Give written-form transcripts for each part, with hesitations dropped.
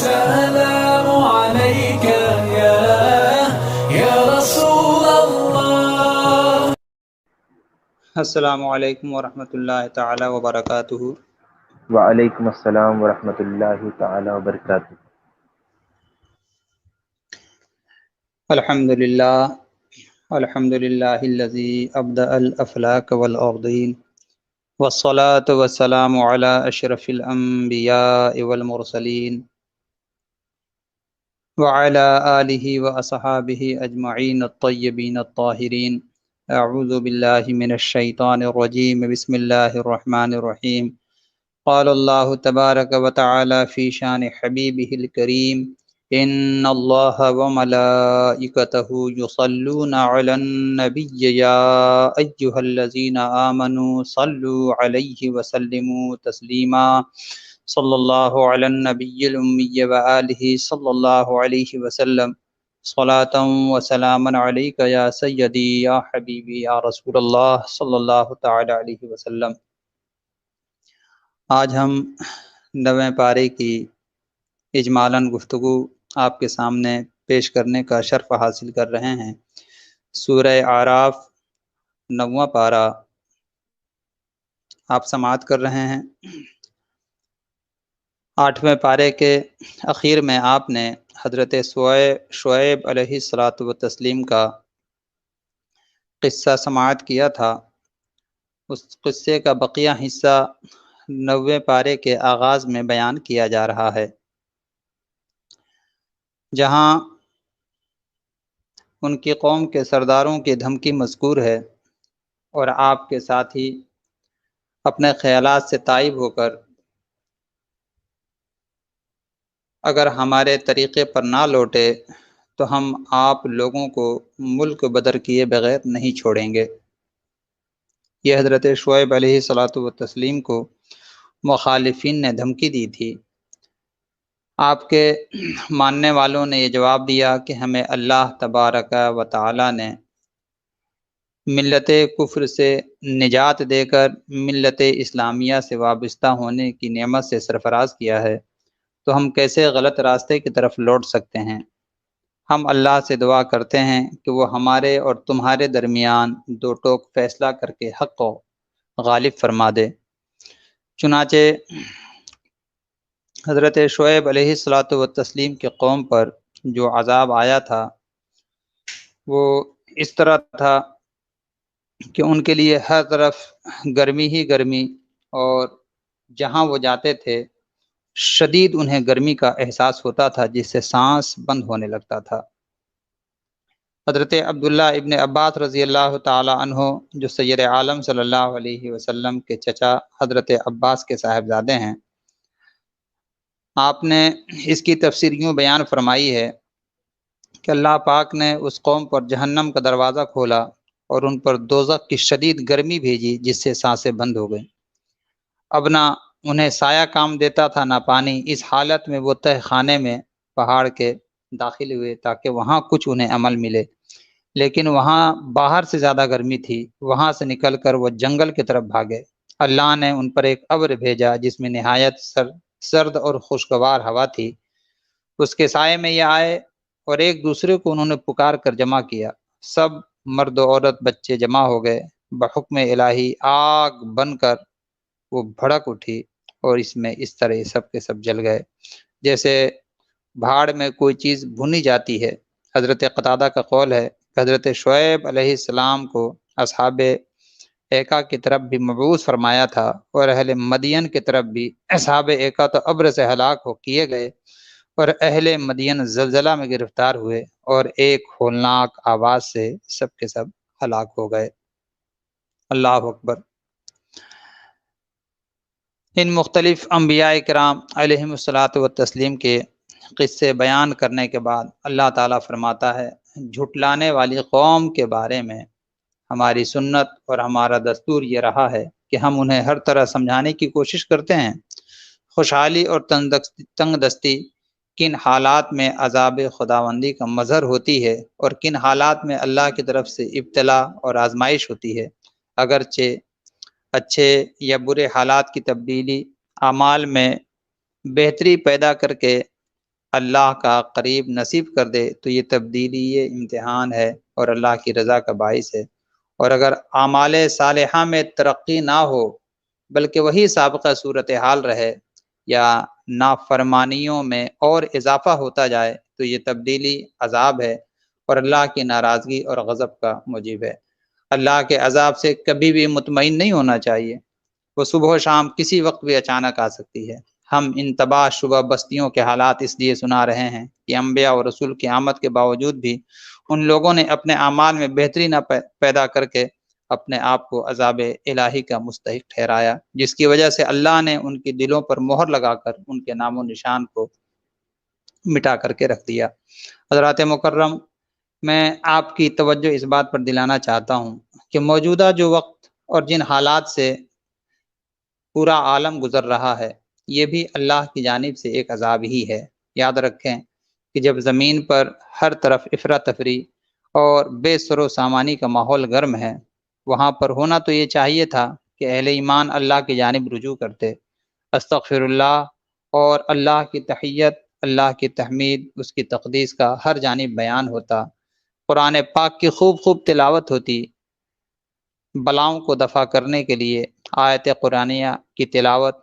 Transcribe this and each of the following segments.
السلام عليك يا رسول الله. السلام علیکم ورحمۃ اللہ تعالی وبرکاتہ. وعلیکم السلام ورحمۃ اللہ تعالی وبرکاتہ. الحمد للہ الذی ابدأ الافلاک والارضین والصلاة والسلام علی اشرف الانبیاء والمرسلین وعلی آلہ واصحابہ اجمعین الطیبین الطاہرین. اعوذ باللہ من الشیطان الرجیم. بسم اللہ الرحمن الرحیم. قال اللہ تبارک وتعالی فی شان حبیبہ الکریم ان اللہ وملائکتہ یصلون علی النبی یا ایہا الذین آمنوا صلوا علیہ وسلموا تسلیما. صلی اللہ علی النبی الامی وآلہ صلی اللہ علیہ وسلم. صلاۃ و سلاما علیک یا سیدی یا حبیبی یا رسول اللہ صلی اللہ تعالی علیہ وسلم. آج ہم 9ویں پارے کی اجمالاً گفتگو آپ کے سامنے پیش کرنے کا شرف حاصل کر رہے ہیں. سورہ اعراف 9واں پارہ آپ سماعت کر رہے ہیں. 8ویں پارے کے اخیر میں آپ نے حضرت شعیب علیہ الصلاۃ والتسلیم کا قصہ سماعت کیا تھا. اس قصے کا بقیہ حصہ 9ویں پارے کے آغاز میں بیان کیا جا رہا ہے، جہاں ان کی قوم کے سرداروں کی دھمکی مذکور ہے، اور آپ کے ساتھ ہی اپنے خیالات سے تائب ہو کر اگر ہمارے طریقے پر نہ لوٹے تو ہم آپ لوگوں کو ملک بدر کیے بغیر نہیں چھوڑیں گے. یہ حضرت شعیب علیہ الصلاۃ والتسلیم کو مخالفین نے دھمکی دی تھی. آپ کے ماننے والوں نے یہ جواب دیا کہ ہمیں اللہ تبارک و تعالی نے ملت کفر سے نجات دے کر ملت اسلامیہ سے وابستہ ہونے کی نعمت سے سرفراز کیا ہے، تو ہم کیسے غلط راستے کی طرف لوٹ سکتے ہیں؟ ہم اللہ سے دعا کرتے ہیں کہ وہ ہمارے اور تمہارے درمیان دو ٹوک فیصلہ کر کے حق کو غالب فرما دے. چنانچہ حضرت شعیب علیہ الصلاۃ والتسلیم کے قوم پر جو عذاب آیا تھا وہ اس طرح تھا کہ ان کے لیے ہر طرف گرمی ہی گرمی، اور جہاں وہ جاتے تھے شدید انہیں گرمی کا احساس ہوتا تھا جس سے سانس بند ہونے لگتا تھا. حضرت عبداللہ ابن عباس رضی اللہ تعالی عنہ جو سید عالم صلی اللہ علیہ وسلم کے چچا حضرت عباس کے صاحبزادے ہیں، آپ نے اس کی تفسیر یوں بیان فرمائی ہے کہ اللہ پاک نے اس قوم پر جہنم کا دروازہ کھولا اور ان پر دوزخ کی شدید گرمی بھیجی جس سے سانسیں بند ہو گئیں. اب نہ انہیں سایہ کام دیتا تھا نہ پانی. اس حالت میں وہ تہ خانے میں پہاڑ کے داخل ہوئے تاکہ وہاں کچھ انہیں عمل ملے، لیکن وہاں باہر سے زیادہ گرمی تھی. وہاں سے نکل کر وہ جنگل کی طرف بھاگے. اللہ نے ان پر ایک ابر بھیجا جس میں نہایت سرد اور خوشگوار ہوا تھی. اس کے سائے میں یہ آئے اور ایک دوسرے کو انہوں نے پکار کر جمع کیا. سب مرد و عورت بچے جمع ہو گئے. بحکم الہی آگ بن کر وہ بھڑک اٹھی اور اس میں اس طرح سب کے سب جل گئے جیسے بھاڑ میں کوئی چیز بھنی جاتی ہے. حضرت قتادہ کا قول ہے کہ حضرت شعیب علیہ السلام کو اصحاب ایکا کی طرف بھی مبعوث فرمایا تھا، اور اہل مدین کی طرف بھی. اصحاب ایکا تو ابر سے ہلاک ہو کیے گئے اور اہل مدین زلزلہ میں گرفتار ہوئے اور ایک ہولناک آواز سے سب کے سب ہلاک ہو گئے. اللہ اکبر. ان مختلف انبیاء کرام علیہم الصلاۃ والتسلیم کے قصے بیان کرنے کے بعد اللہ تعالیٰ فرماتا ہے، جھٹلانے والی قوم کے بارے میں ہماری سنت اور ہمارا دستور یہ رہا ہے کہ ہم انہیں ہر طرح سمجھانے کی کوشش کرتے ہیں. خوشحالی اور تنگ دستی کن حالات میں عذاب خداوندی کا مظہر ہوتی ہے اور کن حالات میں اللہ کی طرف سے ابتلا اور آزمائش ہوتی ہے. اگرچہ اچھے یا برے حالات کی تبدیلی اعمال میں بہتری پیدا کر کے اللہ کا قریب نصیب کر دے تو یہ تبدیلی، یہ امتحان ہے اور اللہ کی رضا کا باعث ہے۔ اور اگر اعمال صالحہ میں ترقی نہ ہو بلکہ وہی سابقہ صورتحال رہے یا نافرمانیوں میں اور اضافہ ہوتا جائے تو یہ تبدیلی عذاب ہے اور اللہ کی ناراضگی اور غضب کا موجب ہے۔ اللہ کے عذاب سے کبھی بھی مطمئن نہیں ہونا چاہیے، وہ صبح و شام کسی وقت بھی اچانک آ سکتی ہے۔ ہم ان تباہ شبہ بستیوں کے حالات اس لیے سنا رہے ہیں کہ انبیاء اور رسول کی آمد کے باوجود بھی ان لوگوں نے اپنے اعمال میں بہتری نہ پیدا کر کے اپنے آپ کو عذاب الہی کا مستحق ٹھہرایا، جس کی وجہ سے اللہ نے ان کی دلوں پر مہر لگا کر ان کے نام و نشان کو مٹا کر کے رکھ دیا۔ حضرات مکرم، میں آپ کی توجہ اس بات پر دلانا چاہتا ہوں کہ موجودہ جو وقت اور جن حالات سے پورا عالم گزر رہا ہے یہ بھی اللہ کی جانب سے ایک عذاب ہی ہے۔ یاد رکھیں کہ جب زمین پر ہر طرف افراتفری اور بے سر و سامانی کا ماحول گرم ہے، وہاں پر ہونا تو یہ چاہیے تھا کہ اہل ایمان اللہ کی جانب رجوع کرتے، استغفر اللہ اور اللہ کی تحیت، اللہ کی تحمید، اس کی تقدیس کا ہر جانب بیان ہوتا، قرآن پاک کی خوب خوب تلاوت ہوتی، بلاؤں کو دفع کرنے کے لیے آیت قرآنیہ کی تلاوت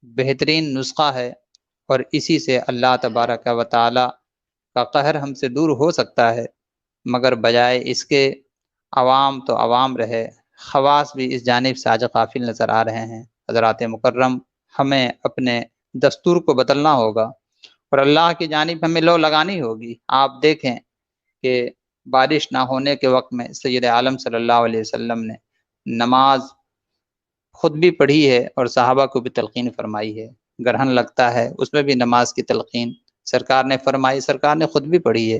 بہترین نسخہ ہے، اور اسی سے اللہ تبارک و تعالی کا قہر ہم سے دور ہو سکتا ہے۔ مگر بجائے اس کے عوام تو عوام رہے، خواص بھی اس جانب سے آج غافل نظر آ رہے ہیں۔ حضرات مکرم، ہمیں اپنے دستور کو بدلنا ہوگا اور اللہ کی جانب ہمیں لو لگانی ہوگی۔ آپ دیکھیں کہ بارش نہ ہونے کے وقت میں سید عالم صلی اللہ علیہ وسلم نے نماز خود بھی پڑھی ہے اور صحابہ کو بھی تلقین فرمائی ہے۔ گرہن لگتا ہے اس میں بھی نماز کی تلقین سرکار نے فرمائی، سرکار نے خود بھی پڑھی ہے۔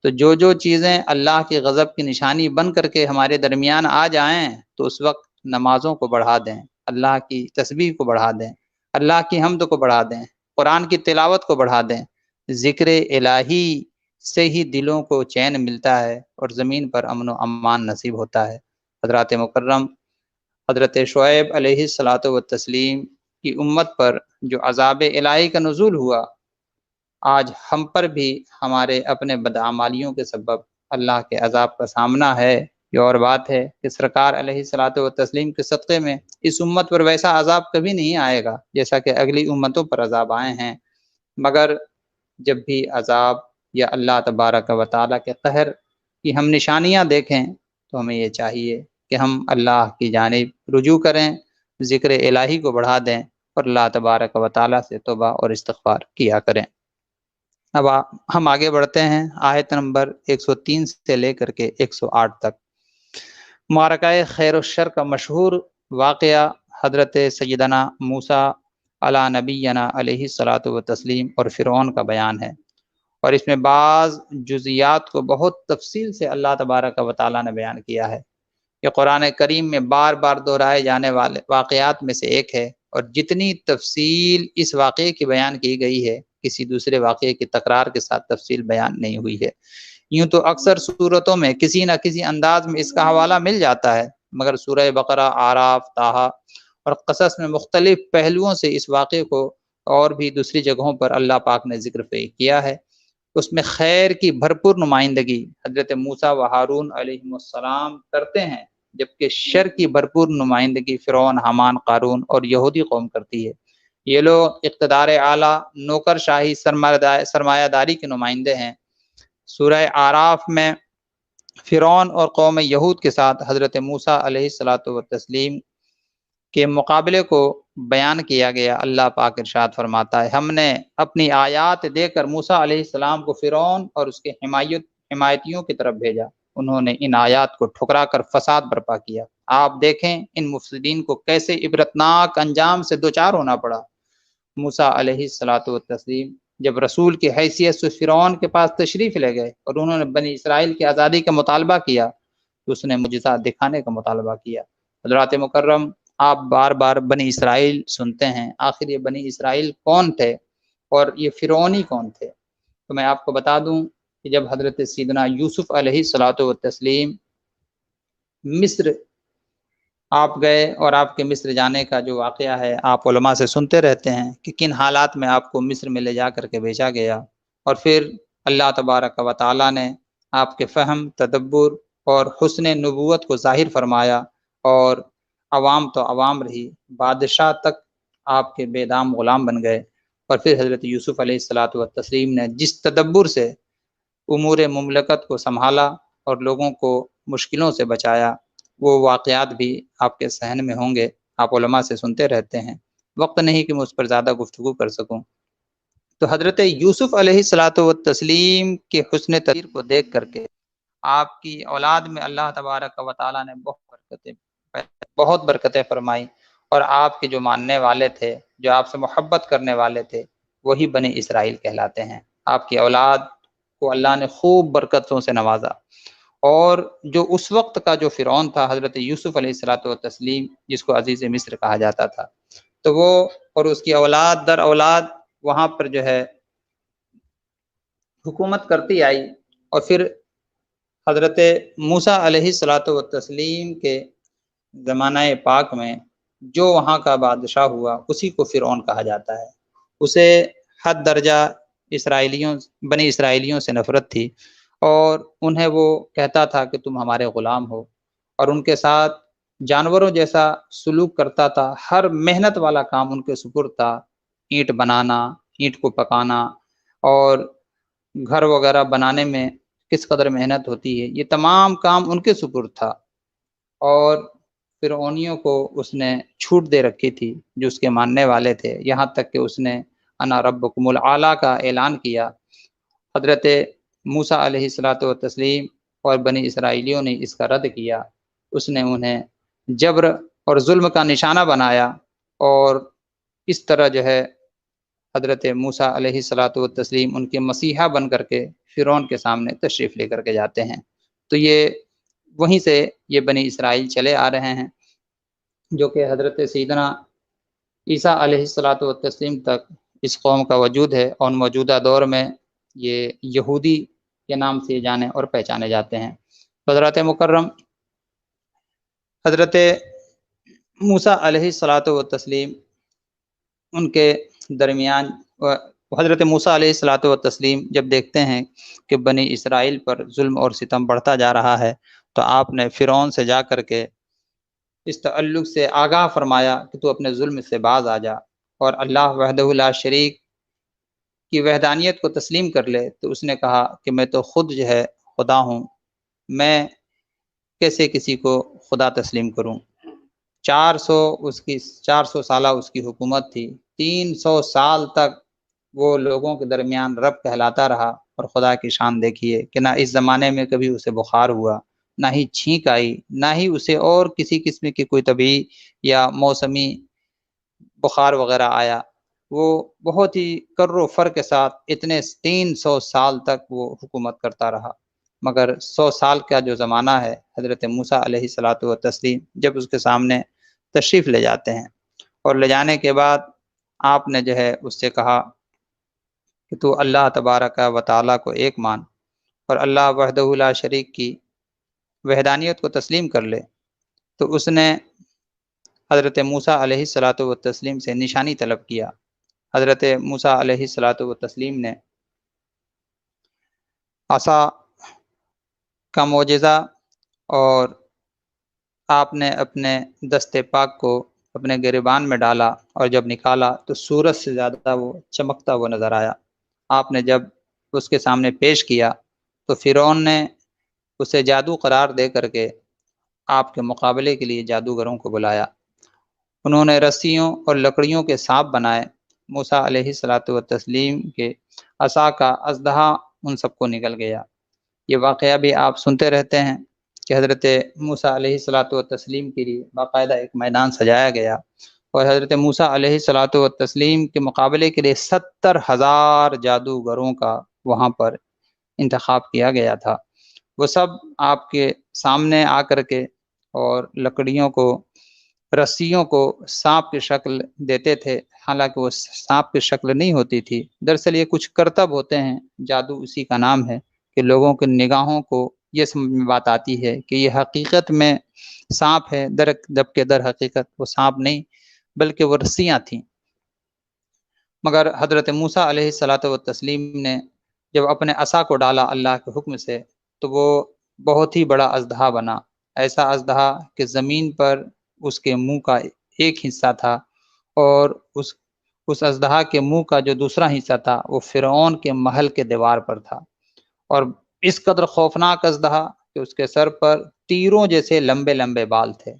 تو جو چیزیں اللہ کی غضب کی نشانی بن کر کے ہمارے درمیان آ جائیں تو اس وقت نمازوں کو بڑھا دیں، اللہ کی تسبیح کو بڑھا دیں، اللہ کی حمد کو بڑھا دیں، قرآن کی تلاوت کو بڑھا دیں۔ ذکر الہی سے ہی دلوں کو چین ملتا ہے اور زمین پر امن و امان نصیب ہوتا ہے۔ حضرات مکرم، حضرت شعیب علیہ الصلاۃ والتسلیم کی امت پر جو عذاب الہی کا نزول ہوا، آج ہم پر بھی ہمارے اپنے بدعمالیوں کے سبب اللہ کے عذاب کا سامنا ہے۔ یہ اور بات ہے کہ سرکار علیہ الصلاۃ والتسلیم کے صدقے میں اس امت پر ویسا عذاب کبھی نہیں آئے گا جیسا کہ اگلی امتوں پر عذاب آئے ہیں۔ مگر جب بھی عذاب یا اللہ تبارک و تعالیٰ کے قہر کی ہم نشانیاں دیکھیں تو ہمیں یہ چاہیے کہ ہم اللہ کی جانب رجوع کریں، ذکر الہی کو بڑھا دیں اور اللہ تبارک و تعالیٰ سے توبہ اور استغفار کیا کریں۔ اب ہم آگے بڑھتے ہیں آیت نمبر 103 سے لے کر کے 108 تک۔ معرکہ خیر و شر کا مشہور واقعہ حضرت سیدنا موسیٰ علی نبینا علیہ الصلاۃ والتسلیم اور فرعون کا بیان ہے، اور اس میں بعض جزیات کو بہت تفصیل سے اللہ تبارک و تعالیٰ نے بیان کیا ہے۔ یہ قرآن کریم میں بار بار دہرائے جانے والے واقعات میں سے ایک ہے، اور جتنی تفصیل اس واقعے کی بیان کی گئی ہے کسی دوسرے واقعے کی تکرار کے ساتھ تفصیل بیان نہیں ہوئی ہے۔ یوں تو اکثر صورتوں میں کسی نہ کسی انداز میں اس کا حوالہ مل جاتا ہے، مگر سورہ بقرہ، اعراف، طٰہٰ اور قصص میں مختلف پہلوؤں سے اس واقعے کو اور بھی دوسری جگہوں پر اللہ پاک نے ذکر کیا ہے۔ اس میں خیر کی بھرپور نمائندگی حضرت موسیٰ و ہارون علیہ السلام کرتے ہیں، جبکہ شر کی بھرپور نمائندگی فرعون، حامان، قارون اور یہودی قوم کرتی ہے۔ یہ لوگ اقتدار اعلیٰ، نوکر شاہی، سرمایہ داری کے نمائندے ہیں۔ سورہ اعراف میں فرعون اور قوم یہود کے ساتھ حضرت موسیٰ علیہ الصلاۃ والتسلیم کے مقابلے کو بیان کیا گیا۔ اللہ پاک ارشاد فرماتا ہے، ہم نے اپنی آیات دے کر موسیٰ علیہ السلام کو فرعون اور اس کے حمایتیوں کی طرف بھیجا، انہوں نے ان آیات کو ٹھکرا کر فساد برپا کیا۔ آپ دیکھیں ان مفسدین کو کیسے عبرتناک انجام سے دوچار ہونا پڑا۔ موسیٰ علیہ الصلاۃ والتسلیم جب رسول کی حیثیت سے فرعون کے پاس تشریف لے گئے اور انہوں نے بنی اسرائیل کی آزادی کا مطالبہ کیا تو اس نے معجزہ دکھانے کا مطالبہ کیا۔ حضرات مکرم، آپ بار بار بنی اسرائیل سنتے ہیں، آخر یہ بنی اسرائیل کون تھے اور یہ فرعونی کون تھے؟ تو میں آپ کو بتا دوں کہ جب حضرت سیدنا یوسف علیہ الصلاۃ والتسلیم مصر آپ گئے اور آپ کے مصر جانے کا جو واقعہ ہے آپ علماء سے سنتے رہتے ہیں کہ کن حالات میں آپ کو مصر میں لے جا کر کے بھیجا گیا، اور پھر اللہ تبارک و تعالیٰ نے آپ کے فہم، تدبر اور حسن نبوت کو ظاہر فرمایا، اور عوام تو عوام رہی، بادشاہ تک آپ کے بے دام غلام بن گئے۔ اور پھر حضرت یوسف علیہ الصلاۃ والتسلیم نے جس تدبر سے امور مملکت کو سنبھالا اور لوگوں کو مشکلوں سے بچایا، وہ واقعات بھی آپ کے ذہن میں ہوں گے، آپ علماء سے سنتے رہتے ہیں، وقت نہیں کہ میں اس پر زیادہ گفتگو کر سکوں۔ تو حضرت یوسف علیہ الصلاۃ والتسلیم کے حسن تدبیر کو دیکھ کر کے آپ کی اولاد میں اللہ تبارک و تعالیٰ نے بہت برکتیں فرمائی، اور آپ کے جو ماننے والے تھے، جو آپ سے محبت کرنے والے تھے، وہی بنی اسرائیل کہلاتے ہیں۔ آپ کی اولاد کو اللہ نے خوب برکتوں سے نوازا، اور جو اس وقت کا جو فرعون تھا، حضرت یوسف علیہ الصلاۃ والتسلیم جس کو عزیز مصر کہا جاتا تھا، تو وہ اور اس کی اولاد در اولاد وہاں پر جو ہے حکومت کرتی آئی، اور پھر حضرت موسیٰ علیہ الصلاۃ والتسلیم کے زمانہ پاک میں جو وہاں کا بادشاہ ہوا اسی کو فرعون کہا جاتا ہے۔ اسے حد درجہ بنی اسرائیلیوں سے نفرت تھی، اور انہیں وہ کہتا تھا کہ تم ہمارے غلام ہو، اور ان کے ساتھ جانوروں جیسا سلوک کرتا تھا۔ ہر محنت والا کام ان کے سپرد تھا، اینٹ بنانا، اینٹ کو پکانا، اور گھر وغیرہ بنانے میں کس قدر محنت ہوتی ہے، یہ تمام کام ان کے سپرد تھا۔ اور فرعونیوں کو اس نے چھوٹ دے رکھی تھی جو اس کے ماننے والے تھے، یہاں تک کہ اس نے انا ربکم الاعلیٰ کا اعلان کیا۔ حضرت موسیٰ علیہ الصلاۃ والتسلیم اور بنی اسرائیلیوں نے اس کا رد کیا، اس نے انہیں جبر اور ظلم کا نشانہ بنایا، اور اس طرح جو ہے حضرت موسیٰ علیہ الصلاۃ والتسلیم ان کے مسیحا بن کر کے فرعون کے سامنے تشریف لے کر کے جاتے ہیں۔ تو یہ وہیں سے یہ بنی اسرائیل چلے آ رہے ہیں، جو کہ حضرت سیدنا عیسیٰ علیہ الصلاۃ والتسلیم تک اس قوم کا وجود ہے، اور موجودہ دور میں یہ یہودی کے نام سے جانے اور پہچانے جاتے ہیں۔ حضرت مکرم حضرت موسیٰ علیہ الصلاۃ والتسلیم ان کے درمیان حضرت موسیٰ علیہ الصلاۃ والتسلیم جب دیکھتے ہیں کہ بنی اسرائیل پر ظلم اور ستم بڑھتا جا رہا ہے، تو آپ نے فرعون سے جا کر کے اس تعلق سے آگاہ فرمایا کہ تو اپنے ظلم سے باز آ جا اور اللہ وحدہ لا شریک کی وحدانیت کو تسلیم کر لے۔ تو اس نے کہا کہ میں تو خود جو ہے خدا ہوں، میں کیسے کسی کو خدا تسلیم کروں۔ 400 سالہ اس کی حکومت تھی، 300 سال تک وہ لوگوں کے درمیان رب کہلاتا رہا، اور خدا کی شان دیکھیے کہ نہ اس زمانے میں کبھی اسے بخار ہوا، نہ ہی چھینک آئی، نہ ہی اسے اور کسی قسم کی کوئی طبیعی یا موسمی بخار وغیرہ آیا۔ وہ بہت ہی کر و فر کے ساتھ اتنے 300 سال تک وہ حکومت کرتا رہا۔ مگر 100 سال کا جو زمانہ ہے، حضرت موسیٰ علیہ الصلاۃ والتسلیم جب اس کے سامنے تشریف لے جاتے ہیں، اور لے جانے کے بعد آپ نے جو ہے اس سے کہا کہ تو اللہ تبارک و تعالیٰ کو ایک مان، اور اللہ وحدہ لا شریک کی وحدانیت کو تسلیم کر لے۔ تو اس نے حضرت موسیٰ علیہ الصلاۃ والتسلیم سے نشانی طلب کیا۔ حضرت موسیٰ علیہ الصلاۃ والتسلیم نے عصا کا معجزہ، اور آپ نے اپنے دست پاک کو اپنے گریبان میں ڈالا، اور جب نکالا تو سورج سے زیادہ وہ چمکتا ہوا نظر آیا۔ آپ نے جب اس کے سامنے پیش کیا تو فرعون نے اسے جادو قرار دے کر کے آپ کے مقابلے کے لیے جادوگروں کو بلایا۔ انہوں نے رسیوں اور لکڑیوں کے سانپ بنائے۔ موسیٰ علیہ الصلاۃ والتسلیم کے عصا کا اژدہا ان سب کو نکل گیا۔ یہ واقعہ بھی آپ سنتے رہتے ہیں کہ حضرت موسیٰ علیہ الصلاۃ والتسلیم کے لیے باقاعدہ ایک میدان سجایا گیا، اور حضرت موسیٰ علیہ الصلاۃ والتسلیم کے مقابلے کے لیے 70,000 جادوگروں کا وہاں پر انتخاب کیا گیا تھا۔ وہ سب آپ کے سامنے آ کر کے اور لکڑیوں کو، رسیوں کو سانپ کی شکل دیتے تھے، حالانکہ وہ سانپ کی شکل نہیں ہوتی تھی، دراصل یہ کچھ کرتب ہوتے ہیں، جادو اسی کا نام ہے کہ لوگوں کی نگاہوں کو یہ سمجھ میں بات آتی ہے کہ یہ حقیقت میں سانپ ہے، جبکہ در حقیقت وہ سانپ نہیں بلکہ وہ رسیاں تھیں۔ مگر حضرت موسیٰ علیہ الصلاۃ والتسلیم نے جب اپنے عصا کو ڈالا اللہ کے حکم سے تو وہ بہت ہی بڑا اژدہا بنا، ایسا اژدہا کہ زمین پر اس کے منہ کا ایک حصہ تھا، اور اس اژدہا کے منہ کا جو دوسرا حصہ تھا وہ فرعون کے محل کے دیوار پر تھا، اور اس قدر خوفناک اژدہا کہ اس کے سر پر تیروں جیسے لمبے لمبے بال تھے۔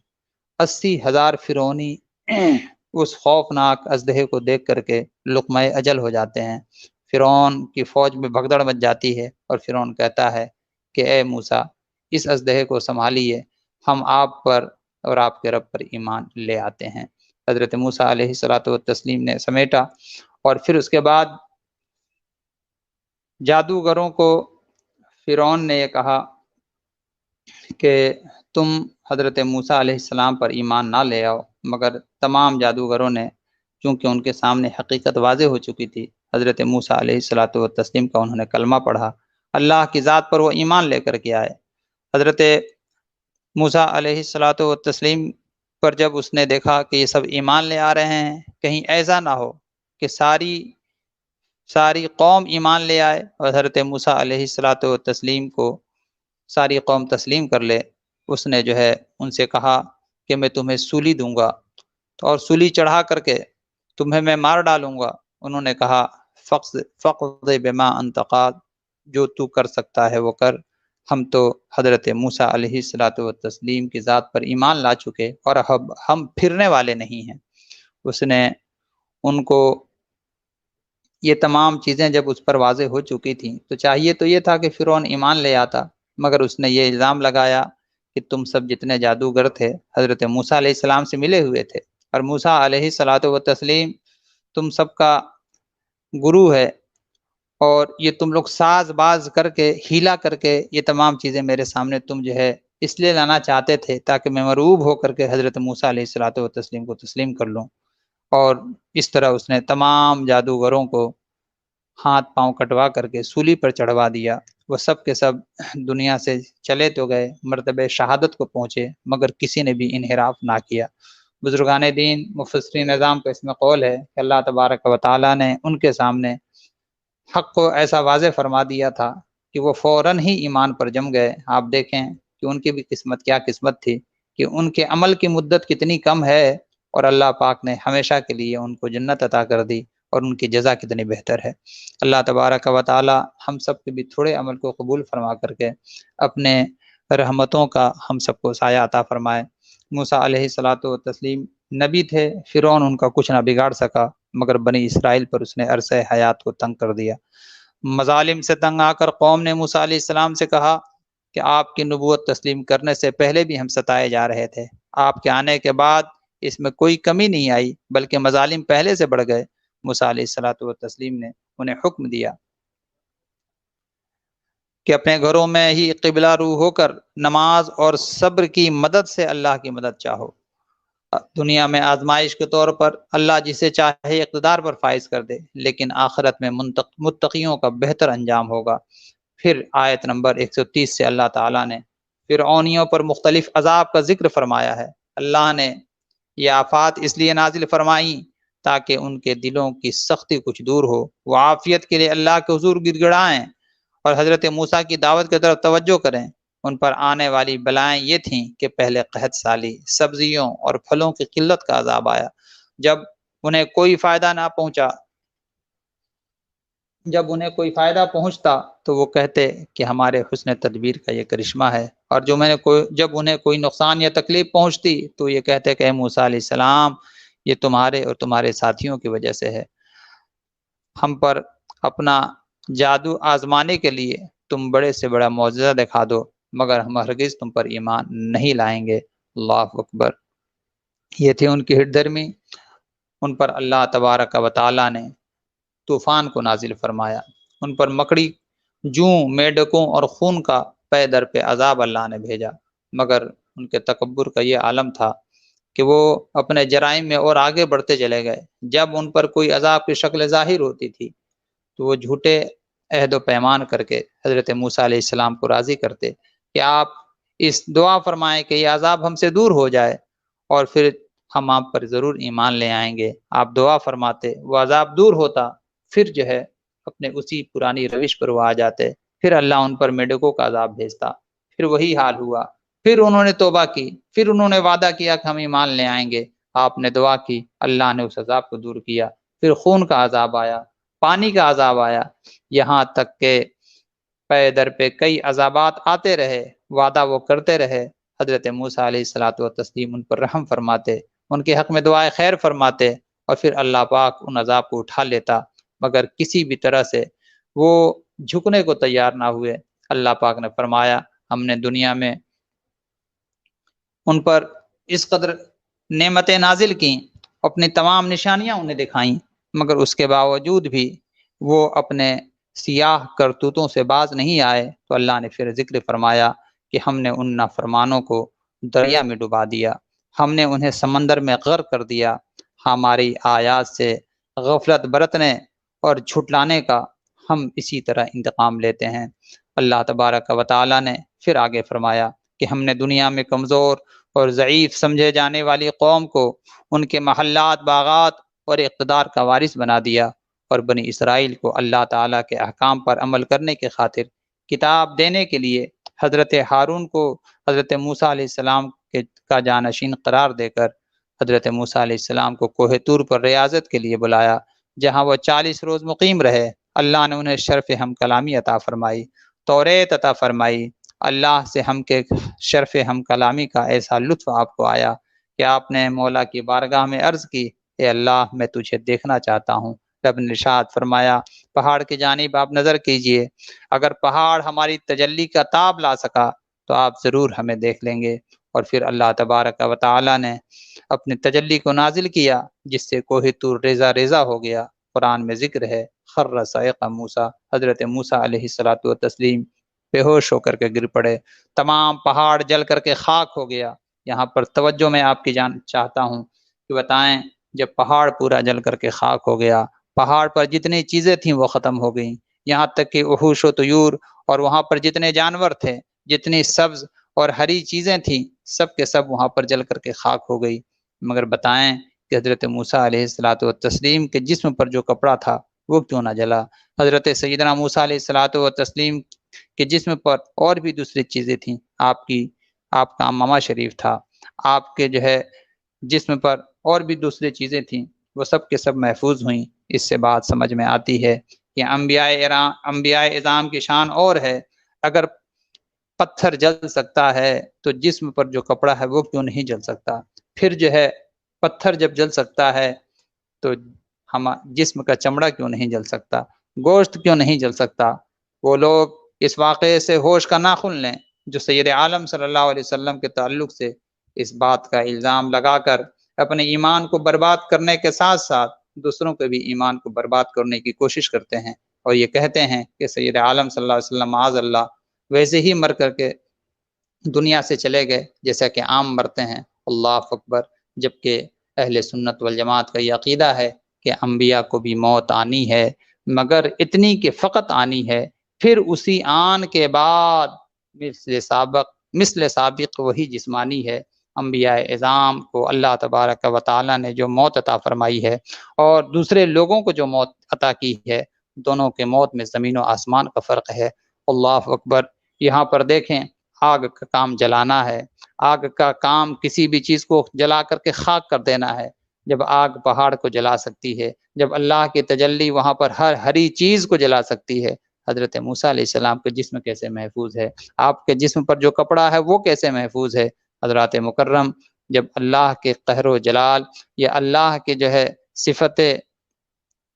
80,000 فرعونی اس خوفناک اژدہے کو دیکھ کر کے لقمہ اجل ہو جاتے ہیں۔ فرعون کی فوج میں بھگدڑ مچ جاتی ہے، اور فرعون کہتا ہے کہ اے موسیٰ، اس اژدہے کو سنبھالیے، ہم آپ پر اور آپ کے رب پر ایمان لے آتے ہیں۔ حضرت موسیٰ علیہ الصلوۃ والتسلیم نے سمیٹا، اور پھر اس کے بعد جادوگروں کو فرعون نے یہ کہا کہ تم حضرت موسیٰ علیہ السلام پر ایمان نہ لے آؤ، مگر تمام جادوگروں نے، چونکہ ان کے سامنے حقیقت واضح ہو چکی تھی، حضرت موسیٰ علیہ الصلوۃ والتسلیم کا انہوں نے کلمہ پڑھا، اللہ کی ذات پر وہ ایمان لے کر کے آئے۔ حضرت موسیٰ علیہ الصلوۃ والتسلیم پر جب اس نے دیکھا کہ یہ سب ایمان لے آ رہے ہیں، کہیں ایسا نہ ہو کہ ساری قوم ایمان لے آئے اور حضرت موسیٰ علیہ الصلوۃ والتسلیم کو ساری قوم تسلیم کر لے، اس نے جو ہے ان سے کہا کہ میں تمہیں سولی دوں گا اور سولی چڑھا کر کے تمہیں میں مار ڈالوں گا۔ انہوں نے کہا فقض بما انت قاض، جو تو کر سکتا ہے وہ کر، ہم تو حضرت موسیٰ علیہ الصلوۃ والتسلیم کی ذات پر ایمان لا چکے اور اب ہم پھرنے والے نہیں ہیں۔ اس نے ان کو یہ تمام چیزیں جب اس پر واضح ہو چکی تھیں تو چاہیے تو یہ تھا کہ فرعون ایمان لے آتا، مگر اس نے یہ الزام لگایا کہ تم سب جتنے جادوگر تھے حضرت موسیٰ علیہ السلام سے ملے ہوئے تھے، اور موسیٰ علیہ الصلوۃ والتسلیم تم سب کا گرو ہے، اور یہ تم لوگ ساز باز کر کے ہیلا کر کے یہ تمام چیزیں میرے سامنے تم جو ہے اس لیے لانا چاہتے تھے تاکہ میں مرعوب ہو کر کے حضرت موسیٰ علیہ الصلوۃ والتسلیم کو تسلیم کر لوں۔ اور اس طرح اس نے تمام جادوگروں کو ہاتھ پاؤں کٹوا کر کے سولی پر چڑھوا دیا۔ وہ سب کے سب دنیا سے چلے تو گئے، مرتبہ شہادت کو پہنچے، مگر کسی نے بھی انحراف نہ کیا۔ بزرگان دین مفسرین نظام کا اس میں قول ہے کہ اللہ تبارک و تعالیٰ نے ان کے سامنے حق کو ایسا واضح فرما دیا تھا کہ وہ فوراً ہی ایمان پر جم گئے۔ آپ دیکھیں کہ ان کی بھی قسمت کیا قسمت تھی کہ ان کے عمل کی مدت کتنی کم ہے، اور اللہ پاک نے ہمیشہ کے لیے ان کو جنت عطا کر دی، اور ان کی جزا کتنی بہتر ہے۔ اللہ تبارک و تعالی ہم سب کے بھی تھوڑے عمل کو قبول فرما کر کے اپنے رحمتوں کا ہم سب کو سایہ عطا فرمائے۔ موسیٰ علیہ الصلوۃ والتسلیم نبی تھے، فرعون ان کا کچھ نہ بگاڑ سکا، مگر بنی اسرائیل پر اس نے عرصہ حیات کو تنگ کر دیا۔ مظالم سے تنگ آ کر قوم نے موسیٰ علیہ السلام سے کہا کہ آپ کی نبوت تسلیم کرنے سے پہلے بھی ہم ستائے جا رہے تھے، آپ کے آنے کے بعد اس میں کوئی کمی نہیں آئی، بلکہ مظالم پہلے سے بڑھ گئے۔ موسیٰ علیہ الصلوۃ والتسلیم نے انہیں حکم دیا کہ اپنے گھروں میں ہی قبلہ رو ہو کر نماز اور صبر کی مدد سے اللہ کی مدد چاہو۔ دنیا میں آزمائش کے طور پر اللہ جسے چاہے اقتدار پر فائز کر دے، لیکن آخرت میں متقیوں کا بہتر انجام ہوگا۔ پھر آیت نمبر 130 سے اللہ تعالیٰ نے فرعونیوں پر مختلف عذاب کا ذکر فرمایا ہے۔ اللہ نے یہ آفات اس لیے نازل فرمائیں تاکہ ان کے دلوں کی سختی کچھ دور ہو، وہ عافیت کے لیے اللہ کے حضور گڑ گڑائیں اور حضرت موسیٰ کی دعوت کی طرف توجہ کریں۔ ان پر آنے والی بلائیں یہ تھیں کہ پہلے قحط سالی، سبزیوں اور پھلوں کی قلت کا عذاب آیا۔ جب انہیں کوئی فائدہ پہنچتا تو وہ کہتے کہ ہمارے حسن تدبیر کا یہ کرشمہ ہے، اور جب انہیں کوئی نقصان یا تکلیف پہنچتی تو یہ کہتے کہ اے موسیٰ علیہ السلام، یہ تمہارے اور تمہارے ساتھیوں کی وجہ سے ہے، ہم پر اپنا جادو آزمانے کے لیے تم بڑے سے بڑا معجزہ دکھا دو، مگر ہم ہرگز تم پر ایمان نہیں لائیں گے۔ اللہ اکبر۔ یہ تھی ان کی ہٹ دھرمی۔ ان پر اللہ تبارک و تعالیٰ نے طوفان کو نازل فرمایا، ان پر مکڑی، جوں، میڈکوں اور خون کا پے در پہ عذاب اللہ نے بھیجا، مگر ان کے تکبر کا یہ عالم تھا کہ وہ اپنے جرائم میں اور آگے بڑھتے چلے گئے۔ جب ان پر کوئی عذاب کی شکل ظاہر ہوتی تھی تو وہ جھوٹے عہد و پیمان کر کے حضرت موسیٰ علیہ السلام کو راضی کرتے کہ آپ اس دعا فرمائیں کہ یہ عذاب ہم سے دور ہو جائے اور پھر ہم آپ پر ضرور ایمان لے آئیں گے۔ آپ دعا فرماتے، وہ عذاب دور ہوتا، پھر جو ہے اپنے اسی پرانی روش پر وہ آ جاتے، پھر اللہ ان پر میڈکوں کا عذاب بھیجتا، پھر وہی حال ہوا، پھر انہوں نے توبہ کی، پھر انہوں نے وعدہ کیا کہ ہم ایمان لے آئیں گے، آپ نے دعا کی، اللہ نے اس عذاب کو دور کیا، پھر خون کا عذاب آیا، پانی کا عذاب آیا، یہاں تک کہ پے در پہ کئی عذابات آتے رہے، وعدہ وہ کرتے رہے، حضرت موسیٰ علیہ الصلوۃ والتسلیم ان پر رحم فرماتے، ان کے حق میں دعائے خیر فرماتے، اور پھر اللہ پاک ان عذاب کو اٹھا لیتا، مگر کسی بھی طرح سے وہ جھکنے کو تیار نہ ہوئے۔ اللہ پاک نے فرمایا ہم نے دنیا میں ان پر اس قدر نعمتیں نازل کیں، اپنی تمام نشانیاں انہیں دکھائیں، مگر اس کے باوجود بھی وہ اپنے سیاہ کرتوتوں سے باز نہیں آئے، تو اللہ نے پھر ذکر فرمایا کہ ہم نے ان نافرمانوں کو دریا میں ڈبا دیا، ہم نے انہیں سمندر میں غرق کر دیا، ہماری آیات سے غفلت برتنے اور جھٹلانے کا ہم اسی طرح انتقام لیتے ہیں۔ اللہ تبارک و تعالی نے پھر آگے فرمایا کہ ہم نے دنیا میں کمزور اور ضعیف سمجھے جانے والی قوم کو ان کے محلات، باغات اور اقتدار کا وارث بنا دیا، اور بنی اسرائیل کو اللہ تعالیٰ کے احکام پر عمل کرنے کے خاطر کتاب دینے کے لیے حضرت ہارون کو حضرت موسیٰ علیہ السلام کا جانشین قرار دے کر حضرت موسیٰ علیہ السلام کو کوہ طور پر ریاضت کے لیے بلایا، جہاں وہ 40 روز مقیم رہے۔ اللہ نے انہیں شرف ہم کلامی عطا فرمائی، توریت عطا فرمائی۔ اللہ سے ہم کے شرف ہم کلامی کا ایسا لطف آپ کو آیا کہ آپ نے مولا کی بارگاہ میں عرض کی، اے اللہ میں تجھے دیکھنا چاہتا ہوں۔ رب نے ارشاد فرمایا پہاڑ کی جانب آپ نظر کیجئے، اگر پہاڑ ہماری تجلی کا تاب لا سکا تو آپ ضرور ہمیں دیکھ لیں گے۔ اور پھر اللہ تبارک و تعالی نے اپنی تجلی کو نازل کیا، جس سے کوہ طور ریزہ ریزہ ہو گیا۔ قرآن میں ذکر ہے خر صعق موسیٰ، حضرت موسیٰ علیہ الصلوۃ والتسلیم بے ہوش ہو کر کے گر پڑے، تمام پہاڑ جل کر کے خاک ہو گیا۔ یہاں پر توجہ میں آپ کی جان چاہتا ہوں کہ بتائیں جب پہاڑ پورا جل کر کے خاک ہو گیا، پہاڑ پر جتنی چیزیں تھیں وہ ختم ہو گئیں، یہاں تک کہ وحوش و طیور اور وہاں پر جتنے جانور تھے، جتنی سبز اور ہری چیزیں تھیں، سب کے سب وہاں پر جل کر کے خاک ہو گئی۔ مگر بتائیں کہ حضرت موسیٰ علیہ الصلوۃ والتسلیم کے جسم پر جو کپڑا تھا وہ کیوں نہ جلا؟ حضرت سیدنا موسیٰ علیہ الصلوۃ والتسلیم کے جسم پر اور بھی دوسری چیزیں تھیں، آپ کا امامہ شریف تھا، آپ کے جسم پر اور بھی دوسری چیزیں تھیں، وہ سب کے سب محفوظ ہوئیں۔ اس سے بات سمجھ میں آتی ہے کہ انبیاء اعظام کی شان اور ہے، اگر پتھر جل سکتا ہے تو جسم پر جو کپڑا ہے وہ کیوں نہیں جل سکتا؟ پھر پتھر جب جل سکتا ہے تو ہم جسم کا چمڑا کیوں نہیں جل سکتا؟ گوشت کیوں نہیں جل سکتا؟ وہ لوگ اس واقعے سے ہوش کا ناخن لیں جو سید عالم صلی اللہ علیہ وسلم کے تعلق سے اس بات کا الزام لگا کر اپنے ایمان کو برباد کرنے کے ساتھ ساتھ دوسروں کے بھی ایمان کو برباد کرنے کی کوشش کرتے ہیں، اور یہ کہتے ہیں کہ سید عالم صلی اللہ علیہ وسلم معاذ اللہ ویسے ہی مر کر کے دنیا سے چلے گئے جیسا کہ عام مرتے ہیں۔ اللہ اکبر! جبکہ اہل سنت والجماعت کا یہ عقیدہ ہے کہ انبیاء کو بھی موت آنی ہے، مگر اتنی کہ فقط آنی ہے، پھر اسی آن کے بعد مثل سابق وہی جسمانی ہے۔ انبیاء اعظام کو اللہ تبارک و تعالی نے جو موت عطا فرمائی ہے اور دوسرے لوگوں کو جو موت عطا کی ہے، دونوں کے موت میں زمین و آسمان کا فرق ہے۔ اللہ اکبر! یہاں پر دیکھیں، آگ کا کام جلانا ہے، آگ کا کام کسی بھی چیز کو جلا کر کے خاک کر دینا ہے۔ جب آگ پہاڑ کو جلا سکتی ہے، جب اللہ کی تجلی وہاں پر ہر ہری چیز کو جلا سکتی ہے، حضرت موسیٰ علیہ السلام کے جسم کیسے محفوظ ہے؟ آپ کے جسم پر جو کپڑا ہے وہ کیسے محفوظ ہے؟ حضرات مکرم، جب اللہ کے قہر و جلال یا اللہ کے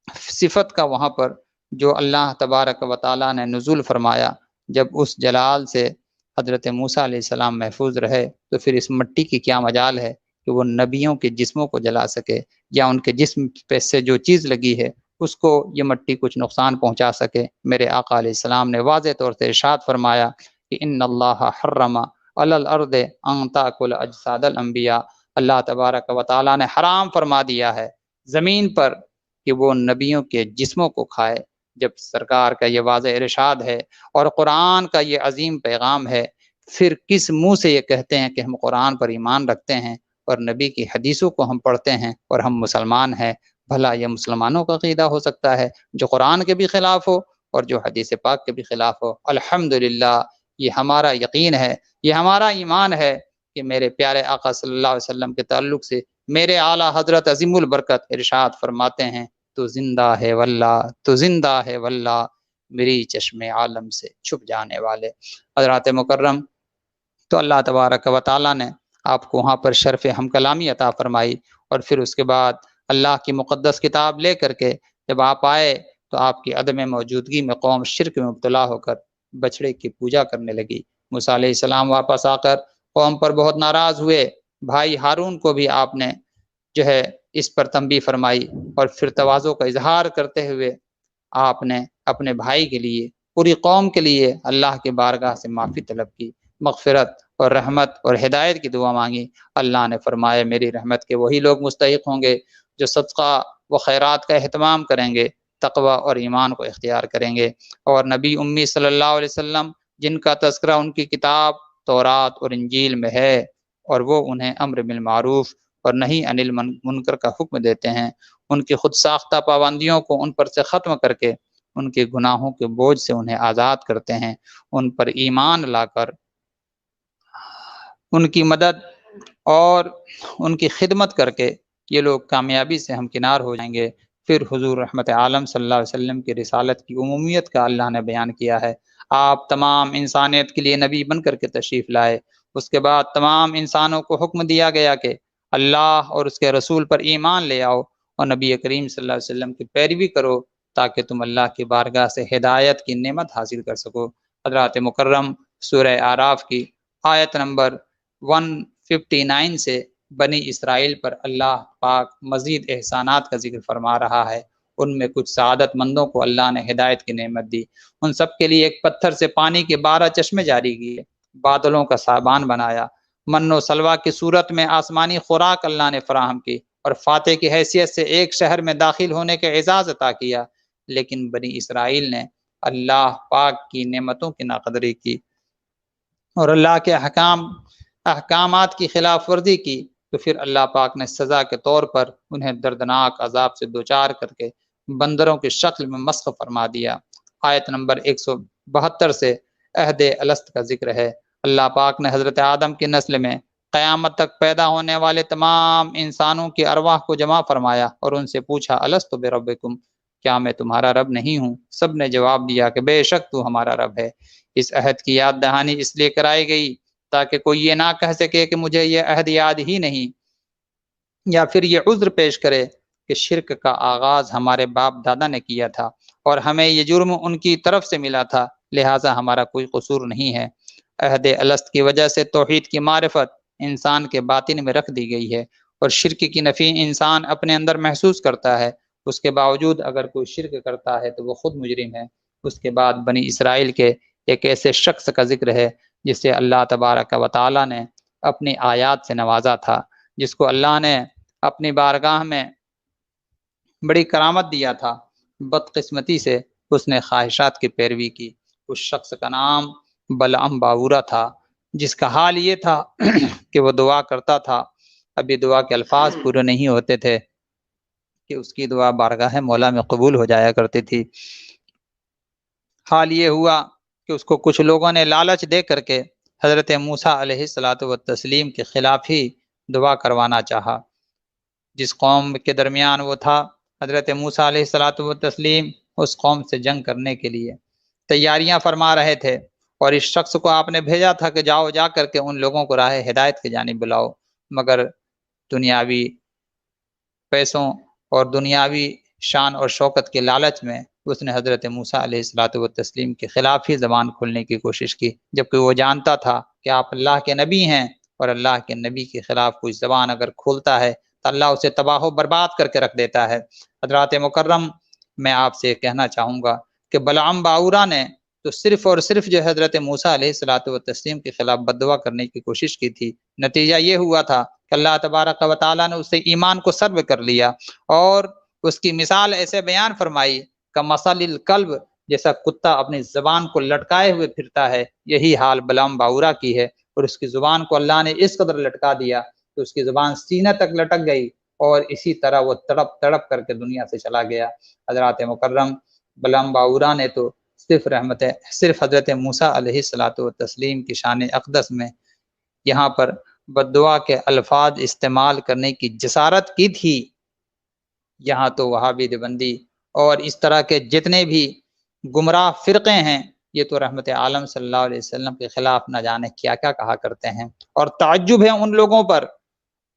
صفت کا وہاں پر جو اللہ تبارک و تعالیٰ نے نزول فرمایا، جب اس جلال سے حضرت موسیٰ علیہ السلام محفوظ رہے تو پھر اس مٹی کی کیا مجال ہے کہ وہ نبیوں کے جسموں کو جلا سکے، یا ان کے جسم پہ سے جو چیز لگی ہے اس کو یہ مٹی کچھ نقصان پہنچا سکے۔ میرے آقا علیہ السلام نے واضح طور سے ارشاد فرمایا کہ ان اللہ حرم علی الارض ان تاکل اجساد الانبیاء، اللہ تبارک و تعالیٰ نے حرام فرما دیا ہے زمین پر کہ وہ نبیوں کے جسموں کو کھائے۔ جب سرکار کا یہ واضح ارشاد ہے اور قرآن کا یہ عظیم پیغام ہے، پھر کس منہ سے یہ کہتے ہیں کہ ہم قرآن پر ایمان رکھتے ہیں اور نبی کی حدیثوں کو ہم پڑھتے ہیں اور ہم مسلمان ہیں؟ بھلا یہ مسلمانوں کا عقیدہ ہو سکتا ہے جو قرآن کے بھی خلاف ہو اور جو حدیث پاک کے بھی خلاف ہو؟ الحمدللہ یہ ہمارا یقین ہے، یہ ہمارا ایمان ہے کہ میرے پیارے آقا صلی اللہ علیہ وسلم کے تعلق سے میرے اعلیٰ حضرت عظیم البرکت ارشاد فرماتے ہیں، تو زندہ ہے واللہ، تو زندہ ہے واللہ، میری چشم عالم سے چھپ جانے والے۔ حضرات مکرم، تو اللہ تبارک و تعالیٰ نے آپ کو وہاں پر شرف ہم کلامی عطا فرمائی، اور پھر اس کے بعد اللہ کی مقدس کتاب لے کر کے جب آپ آئے تو آپ کی عدم موجودگی میں قوم شرک میں مبتلا ہو کر بچڑے کی پوجا کرنے لگی۔ موسیٰ علیہ السلام واپس آ کر قوم پر بہت ناراض ہوئے، بھائی ہارون کو بھی آپ نے جو ہے اس پر تنبیہ فرمائی، اور پھر تواضع کا اظہار کرتے ہوئے آپ نے اپنے بھائی کے لیے، پوری قوم کے لیے اللہ کی بارگاہ سے معافی طلب کی، مغفرت اور رحمت اور ہدایت کی دعا مانگی۔ اللہ نے فرمایا میری رحمت کے وہی لوگ مستحق ہوں گے جو صدقہ و خیرات کا اہتمام کریں گے، تقوی اور ایمان کو اختیار کریں گے، اور نبی امی صلی اللہ علیہ وسلم جن کا تذکرہ ان کی کتاب تورات اور انجیل میں ہے، اور وہ انہیں امر بالمعروف اور نہی عن المنکر کا حکم دیتے ہیں، ان کی خود ساختہ پابندیوں کو ان پر سے ختم کر کے ان کے گناہوں کے بوجھ سے انہیں آزاد کرتے ہیں، ان پر ایمان لا کر ان کی مدد اور ان کی خدمت کر کے یہ لوگ کامیابی سے ہمکنار ہو جائیں گے۔ پھر حضور رحمت عالم صلی اللہ علیہ وسلم کی رسالت کی عمومیت کا اللہ نے بیان کیا ہے۔ آپ تمام انسانیت کے لیے نبی بن کر کے تشریف لائے، اس کے بعد تمام انسانوں کو حکم دیا گیا کہ اللہ اور اس کے رسول پر ایمان لے آؤ اور نبی کریم صلی اللہ علیہ وسلم کی پیروی کرو تاکہ تم اللہ کی بارگاہ سے ہدایت کی نعمت حاصل کر سکو۔ حضرات مکرم، سورہ اعراف کی آیت نمبر 159 سے بنی اسرائیل پر اللہ پاک مزید احسانات کا ذکر فرما رہا ہے۔ ان میں کچھ سعادت مندوں کو اللہ نے ہدایت کی نعمت دی، ان سب کے لیے ایک پتھر سے پانی کے 12 چشمے جاری کیے، بادلوں کا سابان بنایا، من و سلوا کی صورت میں آسمانی خوراک اللہ نے فراہم کی، اور فاتح کی حیثیت سے ایک شہر میں داخل ہونے کے اعزاز عطا کیا۔ لیکن بنی اسرائیل نے اللہ پاک کی نعمتوں کی ناقدری کی اور اللہ کے احکامات کی خلاف ورزی کی، تو پھر اللہ پاک نے سزا کے طور پر انہیں دردناک عذاب سے دوچار کر کے بندروں کی شکل میں مسخ فرما دیا۔ آیت نمبر 172 سے عہد الست کا ذکر ہے۔ اللہ پاک نے حضرت آدم کی نسل میں قیامت تک پیدا ہونے والے تمام انسانوں کی ارواح کو جمع فرمایا اور ان سے پوچھا الست بربکم، کیا میں تمہارا رب نہیں ہوں؟ سب نے جواب دیا کہ بے شک تو ہمارا رب ہے۔ اس عہد کی یاد دہانی اس لیے کرائی گئی تاکہ کوئی یہ نہ کہہ سکے کہ مجھے یہ عہد یاد ہی نہیں، یا پھر یہ عذر پیش کرے کہ شرک کا آغاز ہمارے باپ دادا نے کیا تھا اور ہمیں یہ جرم ان کی طرف سے ملا تھا، لہٰذا ہمارا کوئی قصور نہیں ہے۔ عہد الست کی وجہ سے توحید کی معرفت انسان کے باطن میں رکھ دی گئی ہے، اور شرک کی نفی انسان اپنے اندر محسوس کرتا ہے، اس کے باوجود اگر کوئی شرک کرتا ہے تو وہ خود مجرم ہے۔ اس کے بعد بنی اسرائیل کے ایک ایسے شخص کا ذکر ہے جسے اللہ تبارک و تعالیٰ نے اپنی آیات سے نوازا تھا، جس کو اللہ نے اپنی بارگاہ میں بڑی کرامت دیا تھا، بدقسمتی سے اس نے خواہشات کی پیروی کی۔ اس شخص کا نام بلعم باورا تھا، جس کا حال یہ تھا کہ وہ دعا کرتا تھا، ابھی دعا کے الفاظ پورے نہیں ہوتے تھے کہ اس کی دعا بارگاہ مولا میں قبول ہو جایا کرتی تھی۔ حال یہ ہوا کہ اس کو کچھ لوگوں نے لالچ دے کر کے حضرت موسیٰ علیہ السلام کے خلاف ہی دعا کروانا چاہا۔ جس قوم کے درمیان وہ تھا، حضرت موسیٰ علیہ السلام اس قوم سے جنگ کرنے کے لیے تیاریاں فرما رہے تھے، اور اس شخص کو آپ نے بھیجا تھا کہ جاؤ جا کر کے ان لوگوں کو راہ ہدایت کی جانب بلاؤ، مگر دنیاوی پیسوں اور دنیاوی شان اور شوکت کے لالچ میں اس نے حضرت موسیٰ علیہ السلام کے خلاف ہی زبان کھولنے کی کوشش کی، جبکہ وہ جانتا تھا کہ آپ اللہ کے نبی ہیں، اور اللہ کے نبی کے خلاف کوئی زبان اگر کھولتا ہے تو اللہ اسے تباہ و برباد کر کے رکھ دیتا ہے۔ حضرات مکرم، میں آپ سے کہنا چاہوں گا کہ بلعم باورا نے تو صرف اور صرف جو حضرت موسیٰ علیہ السلام کے خلاف بددعا کرنے کی کوشش کی تھی، نتیجہ یہ ہوا تھا کہ اللہ تبارک و تعالیٰ نے اسے ایمان کو سلب کر لیا، اور اس کی مثال ایسے بیان فرمائی کہ مثل الکلب، جیسا کتا اپنی زبان کو لٹکائے ہوئے پھرتا ہے، یہی حال بلعم باورا کی ہے، اور اس کی زبان کو اللہ نے اس قدر لٹکا دیا کہ اس کی زبان سینہ تک لٹک گئی، اور اسی طرح وہ تڑپ تڑپ کر کے دنیا سے چلا گیا۔ حضرات مکرم بلم باورا نے تو صرف حضرت موسیٰ علیہ الصلاۃ والتسلیم کی شان اقدس میں یہاں پر بددعا کے الفاظ استعمال کرنے کی جسارت کی تھی، یہاں تو وہابی دیوبندی اور اس طرح کے جتنے بھی گمراہ فرقے ہیں یہ تو رحمت عالم صلی اللہ علیہ وسلم کے خلاف نہ جانے کیا کیا کہا کرتے ہیں۔ اور تعجب ہے ان لوگوں پر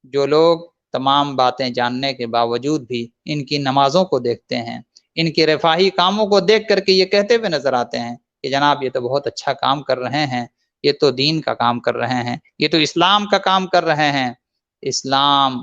جو لوگ تمام باتیں جاننے کے باوجود بھی ان کی نمازوں کو دیکھتے ہیں، ان کے رفاہی کاموں کو دیکھ کر کے یہ کہتے ہوئے نظر آتے ہیں کہ جناب یہ تو بہت اچھا کام کر رہے ہیں، یہ تو دین کا کام کر رہے ہیں، یہ تو اسلام کا کام کر رہے ہیں۔ اسلام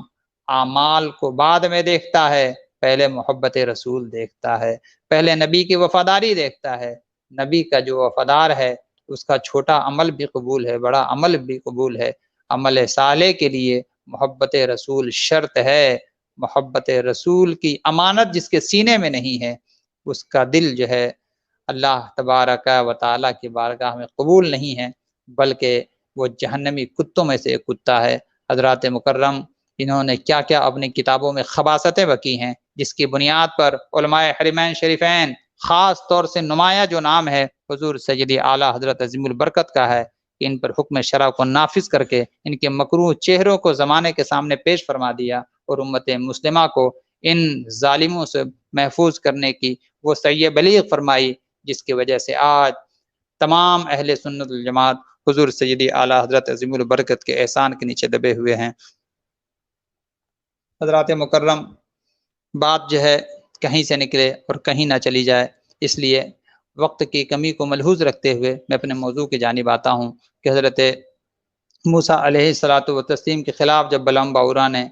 اعمال کو بعد میں دیکھتا ہے، پہلے محبت رسول دیکھتا ہے، پہلے نبی کی وفاداری دیکھتا ہے۔ نبی کا جو وفادار ہے اس کا چھوٹا عمل بھی قبول ہے، بڑا عمل بھی قبول ہے۔ عمل صالح کے لیے محبت رسول شرط ہے۔ محبت رسول کی امانت جس کے سینے میں نہیں ہے اس کا دل جو ہے اللہ تبارک و تعالیٰ کی بارگاہ میں قبول نہیں ہے، بلکہ وہ جہنمی کتوں میں سے ایک کتا ہے۔ حضرات مکرم انہوں نے کیا کیا اپنی کتابوں میں خباثتیں بکی ہیں، جس کی بنیاد پر علماء حرمین شریفین خاص طور سے نمایاں جو نام ہے حضور سیدی اعلیٰ حضرت عظیم البرکت کا ہے کہ ان پر حکم شرع کو نافذ کر کے ان کے مکروہ چہروں کو زمانے کے سامنے پیش فرما دیا اور امت مسلمہ کو ان ظالموں سے محفوظ کرنے کی وہ سعی بلیغ فرمائی، جس کی وجہ سے آج تمام اہل سنت الجماعت حضور سیدی اعلیٰ حضرت عظیم البرکت کے احسان کے نیچے دبے ہوئے ہیں۔ حضرات مکرم بات جو ہے کہیں سے نکلے اور کہیں نہ چلی جائے، اس لیے وقت کی کمی کو ملحوظ رکھتے ہوئے میں اپنے موضوع کی جانب آتا ہوں کہ حضرت موسیٰ علیہ الصلاۃ والتسلیم کے خلاف جب بلعم باورا نے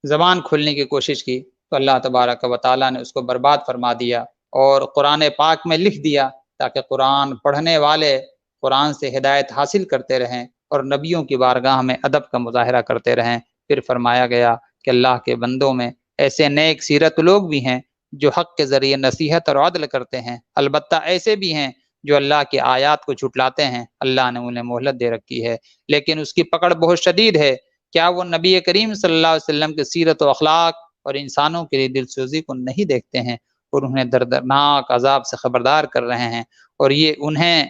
زبان کھولنے کی کوشش کی تو اللہ تبارک و تعالیٰ نے اس کو برباد فرما دیا اور قرآن پاک میں لکھ دیا تاکہ قرآن پڑھنے والے قرآن سے ہدایت حاصل کرتے رہیں اور نبیوں کی بارگاہ میں ادب کا مظاہرہ کرتے رہیں۔ پھر فرمایا گیا کہ اللہ کے بندوں میں ایسے نیک سیرت لوگ بھی ہیں جو حق کے ذریعے نصیحت اور عدل کرتے ہیں، البتہ ایسے بھی ہیں جو اللہ کی آیات کو جھٹلاتے ہیں۔ اللہ نے انہیں مہلت دے رکھی ہے لیکن اس کی پکڑ بہت شدید ہے۔ کیا وہ نبی کریم صلی اللہ علیہ وسلم کے سیرت و اخلاق اور انسانوں کے لیے دل سوزی کو نہیں دیکھتے ہیں اور انہیں دردناک عذاب سے خبردار کر رہے ہیں، اور یہ انہیں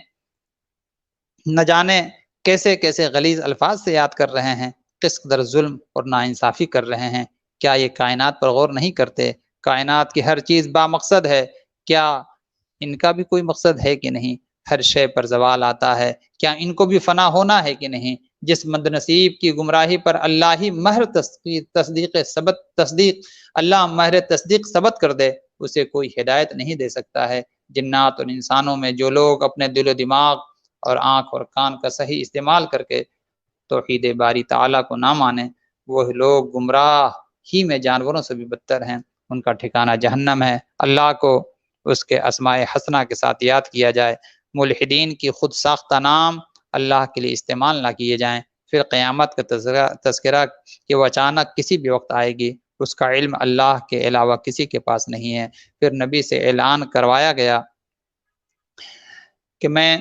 نہ جانے کیسے کیسے غلیظ الفاظ سے یاد کر رہے ہیں، کس قدر ظلم اور ناانصافی کر رہے ہیں۔ کیا یہ کائنات پر غور نہیں کرتے؟ کائنات کی ہر چیز با مقصد ہے، کیا ان کا بھی کوئی مقصد ہے کہ نہیں؟ ہر شے پر زوال آتا ہے، کیا ان کو بھی فنا ہونا ہے کہ نہیں؟ جس مند نصیب کی گمراہی پر اللہ ہی مہر تصدیق اللہ مہر تصدیق ثبت کر دے اسے کوئی ہدایت نہیں دے سکتا ہے۔ جنات اور انسانوں میں جو لوگ اپنے دل و دماغ اور آنکھ اور کان کا صحیح استعمال کر کے توحید باری تعالیٰ کو نہ مانیں، وہ لوگ گمراہ ہی میں جانوروں سے بھی بدتر ہیں، ان کا ٹھکانہ جہنم ہے۔ اللہ کو اس کے اسماء حسنہ کے ساتھ یاد کیا جائے، ملحدین کی خود ساختہ نام اللہ کے لیے استعمال نہ کیے جائیں، پھر قیامت کا تذکرہ کہ وہ اچانک کسی بھی وقت آئے گی، اس کا علم اللہ کے علاوہ کسی کے پاس نہیں ہے۔ پھر نبی سے اعلان کروایا گیا کہ میں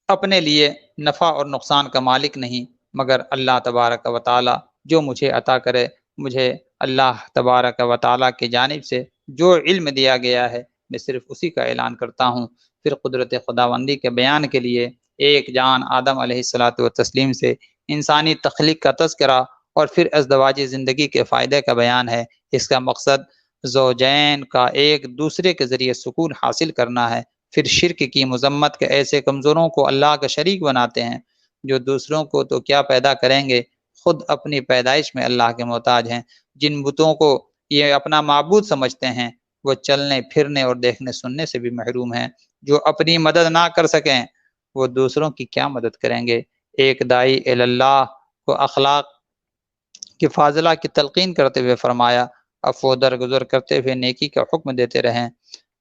اپنے لیے نفع اور نقصان کا مالک نہیں مگر اللہ تبارک و تعالی جو مجھے عطا کرے، مجھے اللہ تبارک و تعالی کی جانب سے جو علم دیا گیا ہے میں صرف اسی کا اعلان کرتا ہوں۔ پھر قدرت خداوندی کے بیان کے لیے ایک جان آدم علیہ الصلاۃ والتسلیم سے انسانی تخلیق کا تذکرہ اور پھر ازدواجی زندگی کے فائدے کا بیان ہے۔ اس کا مقصد زوجین کا ایک دوسرے کے ذریعے سکون حاصل کرنا ہے۔ پھر شرک کی مذمت کے ایسے کمزوروں کو اللہ کا شریک بناتے ہیں جو دوسروں کو تو کیا پیدا کریں گے، خود اپنی پیدائش میں اللہ کے محتاج ہیں۔ جن بتوں کو یہ اپنا معبود سمجھتے ہیں وہ چلنے پھرنے اور دیکھنے سننے سے بھی محروم ہیں۔ جو اپنی مدد نہ کر سکیں وہ دوسروں کی کیا مدد کریں گے۔ ایک داعی اللہ کو اخلاق کی فاضلہ کی تلقین کرتے ہوئے فرمایا، عفو درگزر کرتے ہوئے نیکی کا حکم دیتے رہیں۔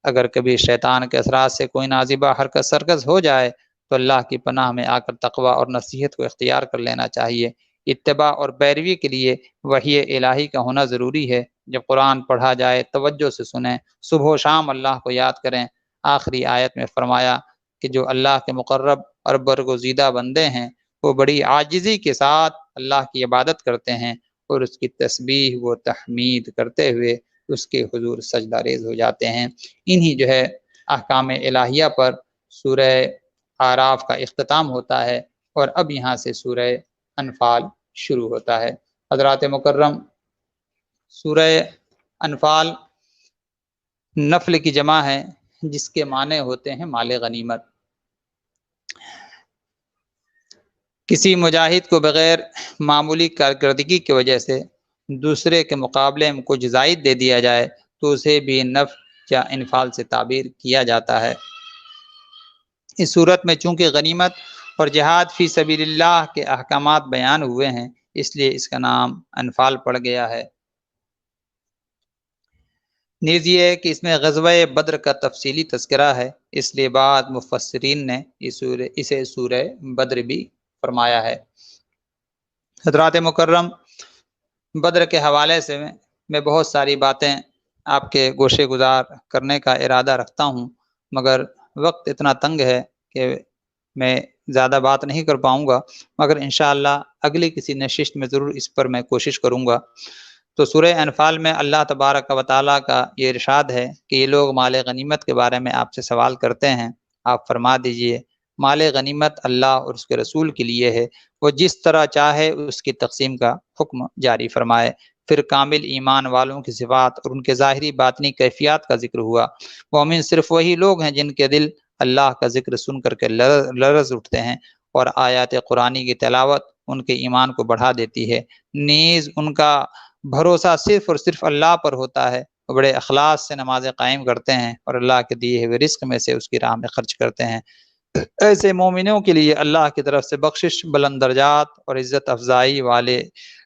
اگر کبھی شیطان کے اثرات سے کوئی نازیبہ حرکت سرگز ہو جائے تو اللہ کی پناہ میں آ کر تقوی اور نصیحت کو اختیار کر لینا چاہیے۔ اتباع اور پیروی کے لیے وحی الہی کا ہونا ضروری ہے۔ جب قرآن پڑھا جائے توجہ سے سنیں، صبح و شام اللہ کو یاد کریں۔ آخری آیت میں فرمایا کہ جو اللہ کے مقرب اور برگزیدہ بندے ہیں وہ بڑی عاجزی کے ساتھ اللہ کی عبادت کرتے ہیں اور اس کی تسبیح و تحمید کرتے ہوئے اس کے حضور سجدہ ریز ہو جاتے ہیں۔ انہی جو ہے احکام الہیہ پر سورہ اعراف کا اختتام ہوتا ہے، اور اب یہاں سے سورہ انفال شروع ہوتا ہے۔ حضرات مکرم، سورہ انفال نفل کی جمع ہے، جس کے معنی ہوتے ہیں مال غنیمت۔ کسی مجاہد کو بغیر معمولی کارکردگی کی وجہ سے دوسرے کے مقابلے میں کچھ زائد دے دیا جائے تو اسے بھی نفل یا انفال سے تعبیر کیا جاتا ہے۔ اس صورت میں چونکہ غنیمت اور جہاد فی سبیل اللہ کے احکامات بیان ہوئے ہیں، اس لیے اس کا نام انفال پڑ گیا ہے۔ نیز یہ ہے کہ اس میں غزوہ بدر کا تفصیلی تذکرہ ہے، اس لیے بعض مفسرین نے اسے سورہ بدر بھی فرمایا ہے۔ حضرات مکرم، بدر کے حوالے سے میں بہت ساری باتیں آپ کے گوشے گزار کرنے کا ارادہ رکھتا ہوں، مگر وقت اتنا تنگ ہے کہ میں زیادہ بات نہیں کر پاؤں گا، مگر انشاءاللہ اگلی کسی نشست میں ضرور اس پر میں کوشش کروں گا۔ تو سورہ انفال میں اللہ تبارک و تعالیٰ کا یہ ارشاد ہے کہ یہ لوگ مال غنیمت کے بارے میں آپ سے سوال کرتے ہیں، آپ فرما دیجئے مال غنیمت اللہ اور اس کے رسول کے لیے ہے، وہ جس طرح چاہے اس کی تقسیم کا حکم جاری فرمائے۔ پھر کامل ایمان والوں کی صفات اور ان کے ظاہری باطنی کیفیات کا ذکر ہوا۔ مومن صرف وہی لوگ ہیں جن کے دل اللہ کا ذکر سن کر کے لرز اٹھتے ہیں، اور آیات قرآنی کی تلاوت ان کے ایمان کو بڑھا دیتی ہے۔ نیز ان کا بھروسہ صرف اور صرف اللہ پر ہوتا ہے، وہ بڑے اخلاص سے نمازیں قائم کرتے ہیں اور اللہ کے دیے ہوئے رزق میں سے اس کی راہ میں خرچ کرتے ہیں۔ ایسے مومنوں کے لیے اللہ کی طرف سے بخشش، بلند درجات اور عزت افزائی والے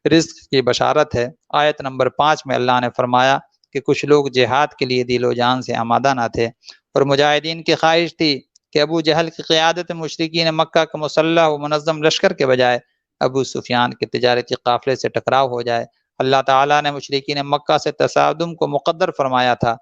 رزق کی بشارت ہے۔ آیت نمبر 5 میں اللہ نے فرمایا کہ کچھ لوگ جہاد کے لیے دل و جان سے آمادہ نہ تھے، اور مجاہدین کی خواہش تھی کہ ابو جہل کی قیادت مشرکین مکہ کے مسلح و منظم لشکر کے بجائے ابو سفیان کے تجارتی قافلے سے ٹکراؤ ہو جائے۔ اللہ تعالیٰ نے مشرکین مکہ سے تصادم کو مقدر فرمایا تھا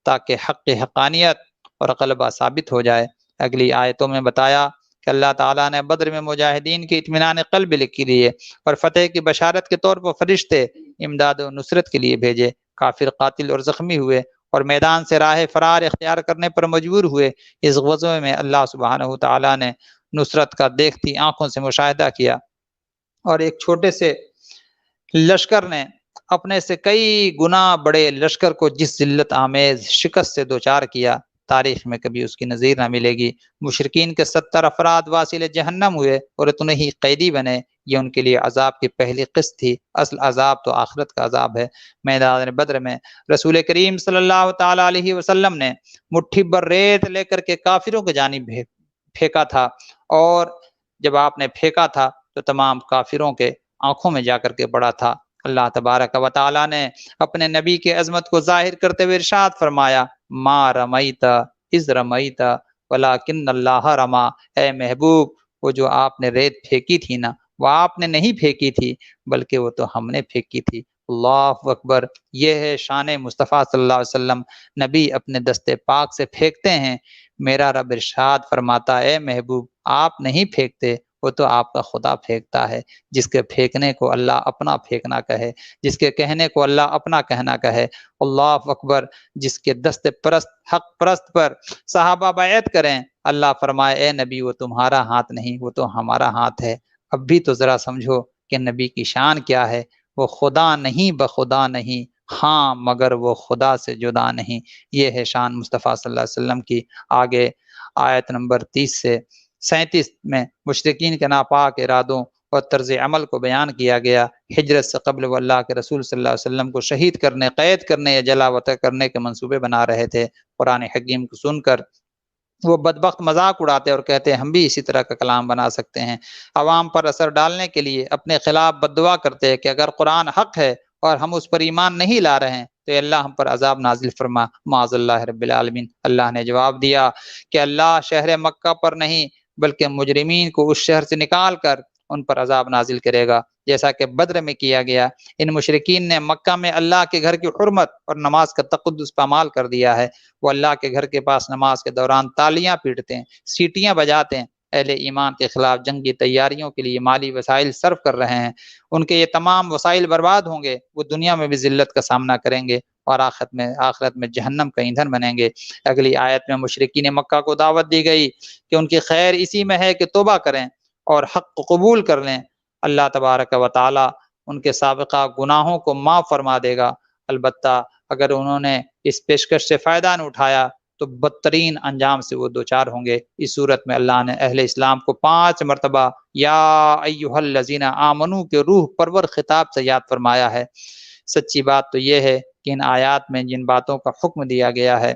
تاکہ حق کی حقانیت اور غلبہ ثابت ہو جائے۔ اگلی آیتوں میں بتایا کہ اللہ تعالیٰ نے بدر میں مجاہدین کے اطمینان قلب کے لیے اور فتح کی بشارت کے طور پر فرشتے امداد و نصرت کے لیے بھیجے۔ کافر قاتل اور زخمی ہوئے اور میدان سے راہ فرار اختیار کرنے پر مجبور ہوئے۔ اس غزوے میں اللہ سبحانہ تعالیٰ نے نصرت کا دیکھتی آنکھوں سے مشاہدہ کیا، اور ایک چھوٹے سے لشکر نے اپنے سے کئی گنا بڑے لشکر کو جس ذلت آمیز شکست سے دوچار کیا، تاریخ میں کبھی اس کی نظیر نہ ملے گی۔ مشرکین کے 70 افراد واصل جہنم ہوئے اور اتنے ہی قیدی بنے۔ یہ ان کے لیے عذاب کی پہلی قسط تھی، اصل عذاب تو آخرت کا عذاب ہے۔ میدان بدر میں رسول کریم صلی اللہ تعالی علیہ وسلم نے مٹھی بھر ریت لے کر کے کافروں کی جانب پھینکا تھا، اور جب آپ نے پھینکا تھا تو تمام کافروں کے آنکھوں میں جا کر کے پڑا تھا۔ اللہ تبارک و تعالی نے اپنے نبی کی عظمت کو ظاہر کرتے ہوئے ارشاد فرمایا، ما رمیت اذ رمیت ولکن اللہ رما۔ اے محبوب، وہ جو آپ نے ریت پھینکی تھی نا، وہ آپ نے نہیں پھینکی تھی بلکہ وہ تو ہم نے پھینکی تھی۔ اللہ اکبر۔ یہ ہے شان مصطفیٰ صلی اللہ علیہ وسلم۔ نبی اپنے دستے پاک سے پھینکتے ہیں، میرا رب ارشاد فرماتا ہے، اے محبوب آپ نہیں پھینکتے، وہ تو آپ کا خدا پھینکتا ہے۔ جس کے پھینکنے کو اللہ اپنا پھینکنا کہے، جس کے کہنے کو اللہ اپنا کہنا کہے۔ اللہ اکبر۔ جس کے دست پرست حق پرست پر صحابہ بیعت کریں، اللہ فرمائے اے نبی وہ تمہارا ہاتھ نہیں، وہ تو ہمارا ہاتھ ہے۔ اب بھی تو ذرا سمجھو کہ نبی کی شان کیا ہے۔ وہ خدا نہیں بخدا نہیں، ہاں مگر وہ خدا سے جدا نہیں۔ یہ ہے شان مصطفیٰ صلی اللہ علیہ وسلم کی۔ آگے آیت نمبر 30 سے 37 میں مشرکین کے ناپاک ارادوں اور طرز عمل کو بیان کیا گیا۔ ہجرت سے قبل وہ اللہ کے رسول صلی اللہ علیہ وسلم کو شہید کرنے، قید کرنے یا جلا وطن کرنے کے منصوبے بنا رہے تھے۔ قرآن حکیم کو سن کر وہ بدبخت مذاق اڑاتے اور کہتے ہیں ہم بھی اسی طرح کا کلام بنا سکتے ہیں۔ عوام پر اثر ڈالنے کے لیے اپنے خلاف بددعا کرتے ہیں کہ اگر قرآن حق ہے اور ہم اس پر ایمان نہیں لا رہے ہیں تو اللہ ہم پر عذاب نازل فرما۔ معاذ اللہ رب العالمین۔ اللہ نے جواب دیا کہ اللہ شہر مکہ پر نہیں بلکہ مجرمین کو اس شہر سے نکال کر ان پر عذاب نازل کرے گا، جیسا کہ بدر میں کیا گیا۔ ان مشرکین نے مکہ میں اللہ کے گھر کی حرمت اور نماز کا تقدس پامال کر دیا ہے۔ وہ اللہ کے گھر کے پاس نماز کے دوران تالیاں پیٹتے ہیں، سیٹیاں بجاتے ہیں، اہل ایمان کے خلاف جنگی تیاریوں کے لیے مالی وسائل صرف کر رہے ہیں، ان کے یہ تمام وسائل برباد ہوں گے، وہ دنیا میں بھی ذلت کا سامنا کریں گے اور آخرت میں جہنم کا ایندھن بنیں گے۔ اگلی آیت میں مشرکین مکہ کو دعوت دی گئی کہ ان کی خیر اسی میں ہے کہ توبہ کریں اور حق کو قبول کر لیں۔ اللہ تبارک و تعالی ان کے سابقہ گناہوں کو معاف فرما دے گا، البتہ اگر انہوں نے اس پیشکش سے فائدہ نہ اٹھایا تو بدترین انجام سے وہ دوچار ہوں گے۔ اس صورت میں اللہ نے اہل اسلام کو 5 مرتبہ یا ایھا الذین آمنو کے روح پرور خطاب سے یاد فرمایا ہے۔ سچی بات تو یہ ہے کہ ان آیات میں جن باتوں کا حکم دیا گیا ہے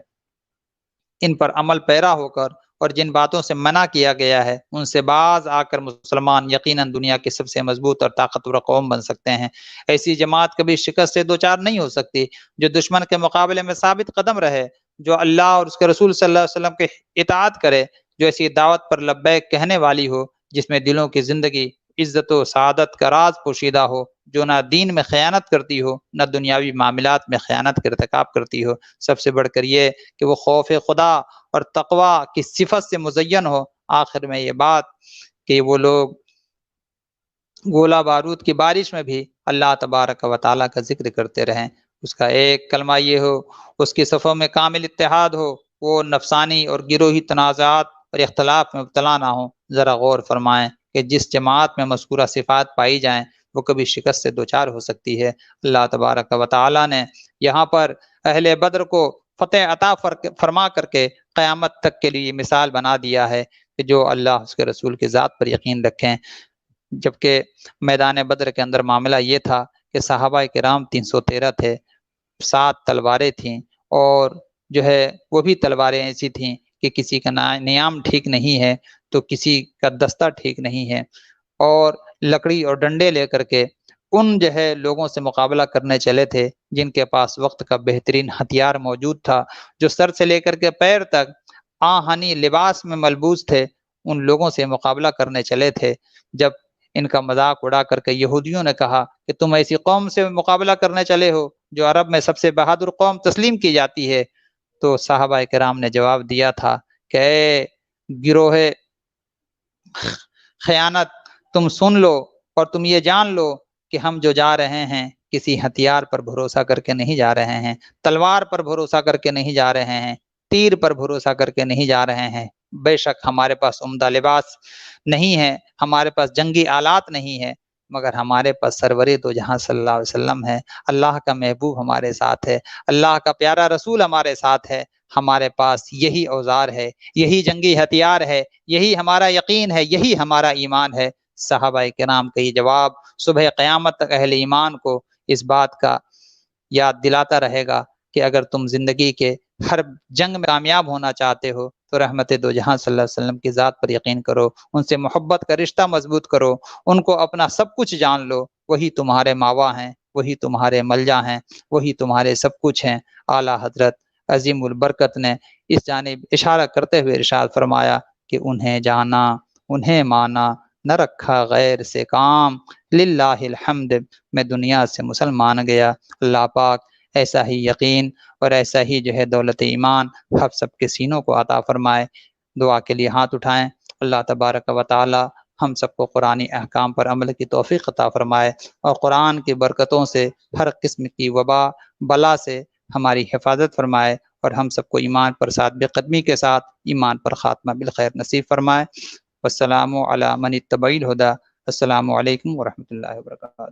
ان پر عمل پیرا ہو کر، اور جن باتوں سے منع کیا گیا ہے ان سے باز آ کر مسلمان یقیناً دنیا کی سب سے مضبوط اور طاقتور قوم بن سکتے ہیں۔ ایسی جماعت کبھی شکست سے دوچار نہیں ہو سکتی جو دشمن کے مقابلے میں ثابت قدم رہے، جو اللہ اور اس کے رسول صلی اللہ علیہ وسلم کے اطاعت کرے، جو ایسی دعوت پر لبیک کہنے والی ہو جس میں دلوں کی زندگی، عزت و سعادت کا راز پوشیدہ ہو، جو نہ دین میں خیانت کرتی ہو نہ دنیاوی معاملات میں خیانت کا ارتکاب کرتی ہو، سب سے بڑھ کر یہ کہ وہ خوف خدا اور تقوی کی صفت سے مزین ہو۔ آخر میں یہ بات کہ وہ لوگ گولہ بارود کی بارش میں بھی اللہ تبارک و تعالیٰ کا ذکر کرتے رہیں، اس کا ایک کلمہ یہ ہو، اس کی صفوں میں کامل اتحاد ہو، وہ نفسانی اور گروہی تنازعات اور اختلاف میں مبتلا نہ ہو۔ ذرا غور فرمائیں کہ جس جماعت میں مذکورہ صفات پائی جائیں وہ کبھی شکست سے دوچار ہو سکتی ہے۔ اللہ تبارک و تعالیٰ نے یہاں پر اہل بدر کو فتح عطا فرما کر کے قیامت تک کے لیے مثال بنا دیا ہے کہ جو اللہ اس کے رسول کی ذات پر یقین رکھیں۔ جبکہ میدان بدر کے اندر معاملہ یہ تھا کہ صحابہ کرام 313 تھے، 7 تلواریں تھیں، اور جو ہے وہ بھی تلواریں ایسی تھیں کہ کسی کا نیام ٹھیک نہیں ہے تو کسی کا دستہ ٹھیک نہیں ہے، اور لکڑی اور ڈنڈے لے کر کے ان جو ہے لوگوں سے مقابلہ کرنے چلے تھے جن کے پاس وقت کا بہترین ہتھیار موجود تھا، جو سر سے لے کر کے پیر تک آہنی لباس میں ملبوس تھے، ان لوگوں سے مقابلہ کرنے چلے تھے۔ جب ان کا مذاق اڑا کر کے یہودیوں نے کہا کہ تم ایسی قوم سے مقابلہ کرنے چلے ہو جو عرب میں سب سے بہادر قوم تسلیم کی جاتی ہے، تو صحابہ کرام نے جواب دیا تھا کہ اے گروہ خیانت، تم سن لو اور تم یہ جان لو کہ ہم جو جا رہے ہیں کسی ہتھیار پر بھروسہ کر کے نہیں جا رہے ہیں، تلوار پر بھروسہ کر کے نہیں جا رہے ہیں، تیر پر بھروسہ کر کے نہیں جا رہے ہیں۔ بے شک ہمارے پاس عمدہ لباس نہیں ہے، ہمارے پاس جنگی آلات نہیں ہے، مگر ہمارے پاس سرور دو جہاں صلی اللہ علیہ وسلم ہے، اللہ کا محبوب ہمارے ساتھ ہے، اللہ کا پیارا رسول ہمارے ساتھ ہے، ہمارے پاس یہی اوزار ہے، یہی جنگی ہتھیار ہے، یہی ہمارا یقین ہے، یہی ہمارا ایمان ہے۔ صحابہ کرام کا یہ جواب صبح قیامت تک اہل ایمان کو اس بات کا یاد دلاتا رہے گا کہ اگر تم زندگی کے ہر جنگ میں کامیاب ہونا چاہتے ہو تو رحمت دو جہاں صلی اللہ علیہ وسلم کی ذات پر یقین کرو، ان سے محبت کا رشتہ مضبوط کرو، ان کو اپنا سب کچھ جان لو، وہی تمہارے ماوا ہیں، وہی تمہارے ملجا ہیں، وہی تمہارے سب کچھ ہیں۔ اعلیٰ حضرت عظیم البرکت نے اس جانب اشارہ کرتے ہوئے ارشاد فرمایا کہ انہیں جانا، انہیں مانا، نہ رکھا غیر سے کام، للہ الحمد، میں دنیا سے مسلمان گیا۔ اللہ پاک ایسا ہی یقین اور ایسا ہی جو ہے دولت ایمان ہم سب کے سینوں کو عطا فرمائے۔ دعا کے لیے ہاتھ اٹھائیں۔ اللہ تبارک و تعالی ہم سب کو قرآنی احکام پر عمل کی توفیق عطا فرمائے اور قرآن کی برکتوں سے ہر قسم کی وبا بلا سے ہماری حفاظت فرمائے، اور ہم سب کو ایمان پر ثابت قدمی کے ساتھ ایمان پر خاتمہ بالخیر نصیب فرمائے۔ والسلام علی من اتبع الہدی۔ السلام علیکم ورحمۃ اللہ وبرکاتہ۔